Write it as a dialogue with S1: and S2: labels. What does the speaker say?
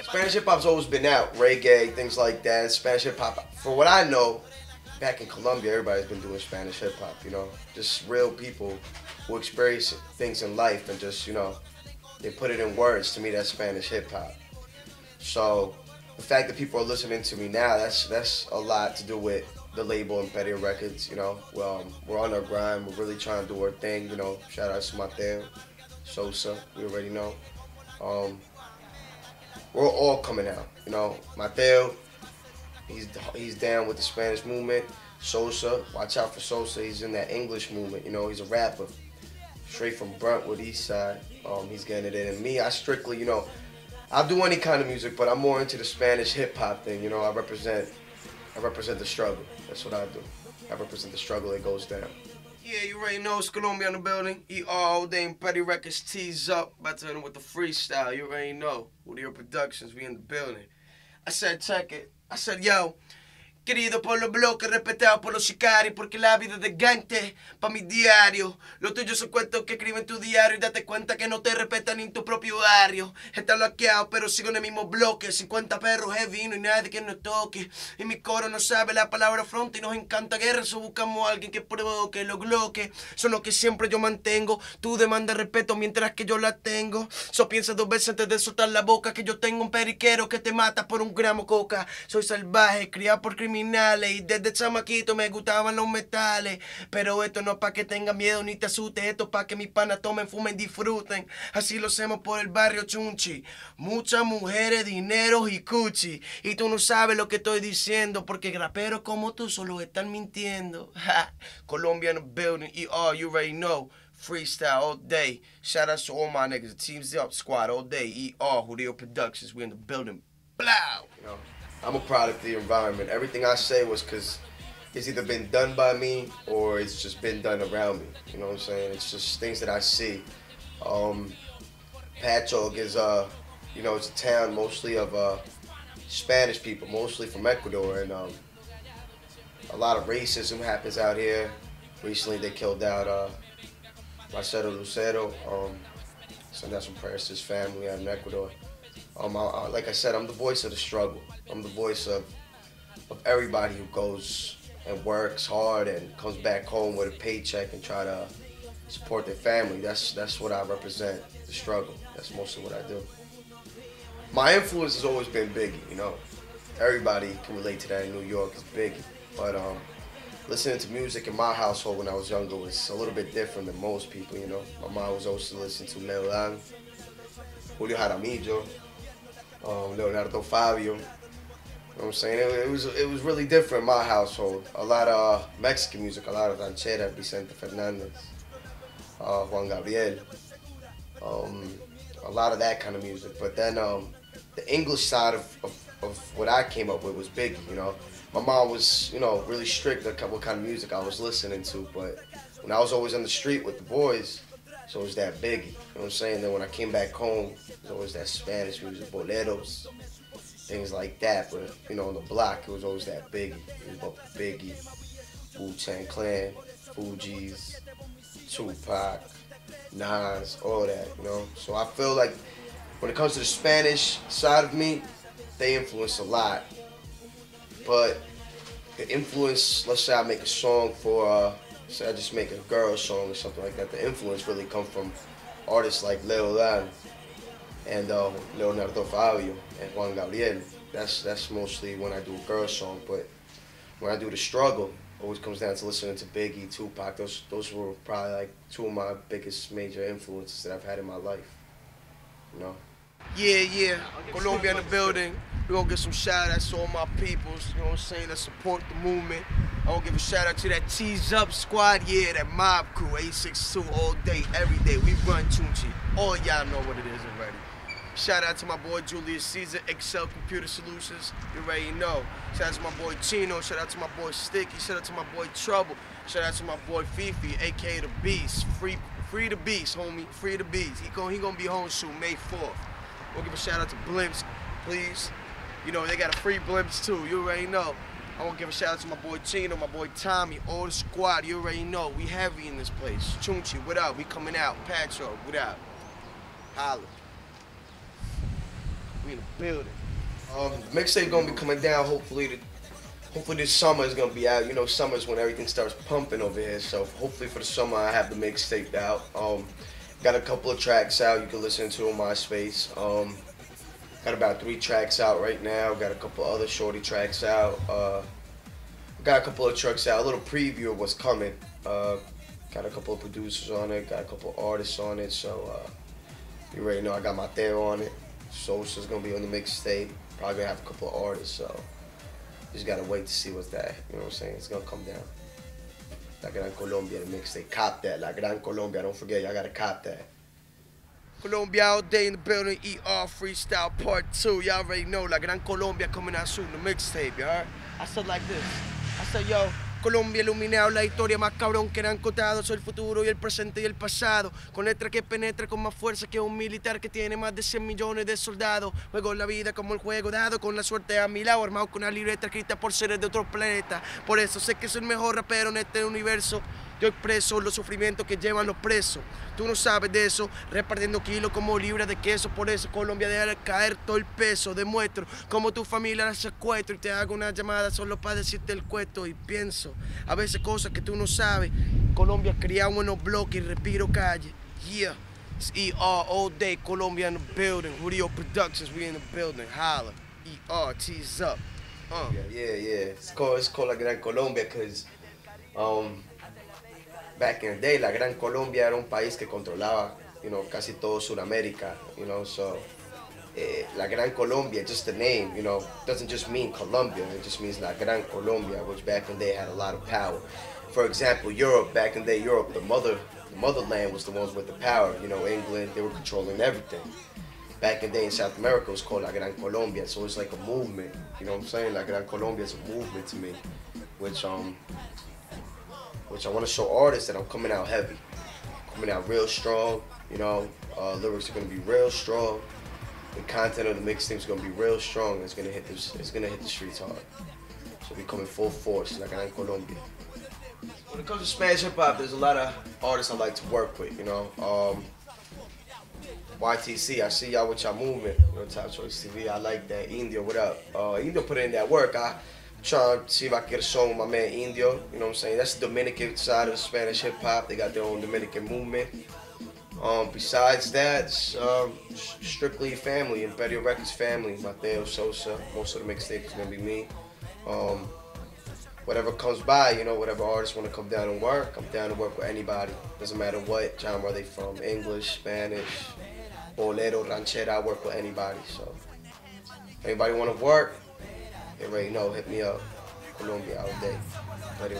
S1: Spanish hip hop's always been out, reggae, things like that. Spanish hip hop, for what I know, back in Colombia, everybody's been doing Spanish hip hop. You know, just real people who experience things in life and just, you know, they put it in words. To me, that's Spanish hip hop. So the fact that people are listening to me now, that's a lot to do with the label Emperio Records. You know, well, we're on our grind. We're really trying to do our thing. You know, shout out to Mateo, Sosa. We already know. We're all coming out. You know, Mateo, he's down with the Spanish movement. Sosa, watch out for Sosa. He's in that English movement. You know, he's a rapper, straight from Brentwood, East Side. He's getting it in. And me, I strictly, you know, I'll do any kind of music, but I'm more into the Spanish hip hop thing. You know, I represent the struggle. That's what I do. I represent the struggle that goes down. Yeah, you already know it's Colombia in the building. all day Emperio Records tease up. About to hit him with the freestyle. You already know. Judio Productions, we in the building. I said, check it. I said, yo. Querido por los bloques, respetado por los sicarios, porque la vida de gante pa' mi diario. Lo tuyo son cuentos que escriben tu diario y date cuenta que no te respetan ni en tu propio barrio. Está bloqueado, pero sigo en el mismo bloque. 50 perros heavy, no hay nadie que nos toque. Y mi coro no sabe la palabra front y nos encanta guerra. So buscamos a alguien que provoque los bloques. Son los que siempre yo mantengo. Tú demandas respeto mientras que yo la tengo. So piensa dos veces antes de soltar la boca, que yo tengo un periquero que te mata por un gramo coca. Soy salvaje, criado por criminales. Y desde chamaquito me gustaban los metales. Pero esto no es pa' que tengan miedo ni te asustes. Esto es pa' que mis panas tomen, fumen, disfruten. Así lo hacemos por el barrio Chunchi. Muchas mujeres, dinero y cuchi. Y tú no sabes lo que estoy diciendo, porque raperos como tú solo están mintiendo. Colombia in the building. You already know. Freestyle all day. Shout out to all my niggas. Teams Up Squad all day. Judio Productions. We in the building. Blow. You know, I'm a product of the environment. Everything I say was because it's either been done by me or it's just been done around me. You know what I'm saying? It's just things that I see. Patchogue is, you know, it's a town mostly of Spanish people, mostly from Ecuador, and a lot of racism happens out here. Recently, they killed out Marcelo Lucero. Send out some prayers to his family out in Ecuador. Like I said, I'm the voice of the struggle. I'm the voice of everybody who goes and works hard and comes back home with a paycheck and try to support their family. That's what I represent, the struggle. That's mostly what I do. My influence has always been Biggie, you know. Everybody can relate to that in New York, is Biggie. But listening to music in my household when I was younger was a little bit different than most people, you know. My mom was always listening to letal, Julio Jaramillo, Leonardo Fabio. You know what I'm saying? It was really different in my household. A lot of Mexican music, a lot of ranchera, Vicente Fernandez, Juan Gabriel, a lot of that kind of music. But then the English side of what I came up with was Biggie, you know. My mom was, you know, really strict on what kind of music I was listening to, but when I was always on the street with the boys, so it was that Biggie, you know what I'm saying? Then when I came back home, it was always that Spanish music, boleros, things like that. But, you know, on the block, it was always that Biggie. It was about Biggie, Wu-Tang Clan, Fugees, Tupac, Nas, all that, you know? So I feel like when it comes to the Spanish side of me, they influence a lot. But the influence, let's say I make a song for, say I just make a girl song or something like that, the influence really comes from artists like letal and Leonardo Fabio and Juan Gabriel. That's mostly when I do a girl song. But when I do the struggle, it always comes down to listening to Biggie, Tupac. Those were probably like two of my biggest major influences that I've had in my life, you know? Yeah, Colombia in the building. We're gonna give some shout outs to all my peoples, you know what I'm saying, that support the movement. I wanna give a shout out to that Tease Up Squad, yeah, that mob crew, 862 all day, every day. We run Chunchi. All y'all know what it is already. Shout out to my boy Julius Caesar, Excel Computer Solutions, you already know. Shout out to my boy Chino, shout out to my boy Sticky, shout out to my boy Trouble, shout out to my boy Fifi, aka The Beast. Free the Beast, homie, free the Beast. He gonna be home soon, May 4th. We'll give a shout out to Blimps, please. You know, they got a free Blimps too, you already know. I want to give a shout out to my boy Chino, my boy Tommy, all the squad, you already know. We heavy in this place. Chunchi, what up? We coming out. Patchogue, what up?
S2: Holla. We in the building.
S1: The mixtape gonna be coming down. Hopefully this summer is gonna be out. You know, summer's when everything starts pumping over here. So hopefully for the summer I have the mixtape out. Got a couple of tracks out you can listen to on MySpace. Got about 3 tracks out right now. Got a couple other shorty tracks out. Got a couple of tracks out. A little preview of what's coming. Got a couple of producers on it. Got a couple of artists on it. So you already know I got Mateo on it. Sosa's gonna be on the mixtape. Probably gonna have a couple of artists. So just gotta wait to see what's that. You know what I'm saying? It's gonna come down. La Gran Colombia, the mixtape. Cop that. La Gran Colombia. Don't forget, y'all gotta cop that.
S2: Colombia all day in the building. ER Freestyle Part 2. Y'all already know. La Gran Colombia coming out soon. The mixtape, y'all. I said like this. I said, yo. Colombia iluminado, la historia más cabrón que eran contados, el futuro y el presente y el pasado, con letra que penetra con más fuerza que un militar que tiene más de 100 millones de soldados. Juego la vida como el juego dado, con la suerte a mi lado, armado con una libreta escrita por seres de otro planeta. Por eso sé que soy el mejor rapero en este universo. Yo expreso los sufrimientos que llevan los presos. Tú no sabes de eso, repartiendo kilos como libras de queso. Por eso Colombia deja caer todo el peso. Demuestro como tu familia la secuestro y te hago una llamada solo para decirte el cuento. Y pienso a veces cosas que tú no sabes. Colombia criado en los bloques y respiro calle. Yeah, it's ER all day. Colombia in the building. Judio Productions, we in the building. Holla. ER, tease up.
S1: Yeah. It's called La Gran Colombia because back in the day, La Gran Colombia era un país que controlaba, you know, casi todo Sudamérica, you know, so La Gran Colombia, just the name, you know, doesn't just mean Colombia, it just means La Gran Colombia, which back in the day had a lot of power. For example, Europe, back in the day, Europe, the motherland was the ones with the power, you know, England, they were controlling everything. Back in the day in South America, it was called La Gran Colombia, so it's like a movement, you know what I'm saying? La Gran Colombia is a movement to me, which I want to show artists that I'm coming out heavy, coming out real strong. You know, lyrics are gonna be real strong. The content of the mixtape is gonna be real strong. It's gonna hit the streets hard. So we coming full force, like in Colombia. When it comes to Spanish hip hop, there's a lot of artists I like to work with. You know, YTC, I see y'all with y'all movement. You know, Top Choice TV, I like that. Indio, what up? Indio put in that work. Trying to see if I can get a song with my man Indio, you know what I'm saying? That's the Dominican side of the Spanish hip hop. They got their own Dominican movement. Besides that, it's, strictly family, Emperio Records family. Mateo, Sosa, most of the mixtape is gonna be me. Whatever comes by, you know, whatever artists want to come down and work, I'm down to work with anybody. Doesn't matter what genre they from, English, Spanish, bolero, ranchera, I work with anybody. So, anybody want to work? You already know, hit me up. Colombia all day. Ready.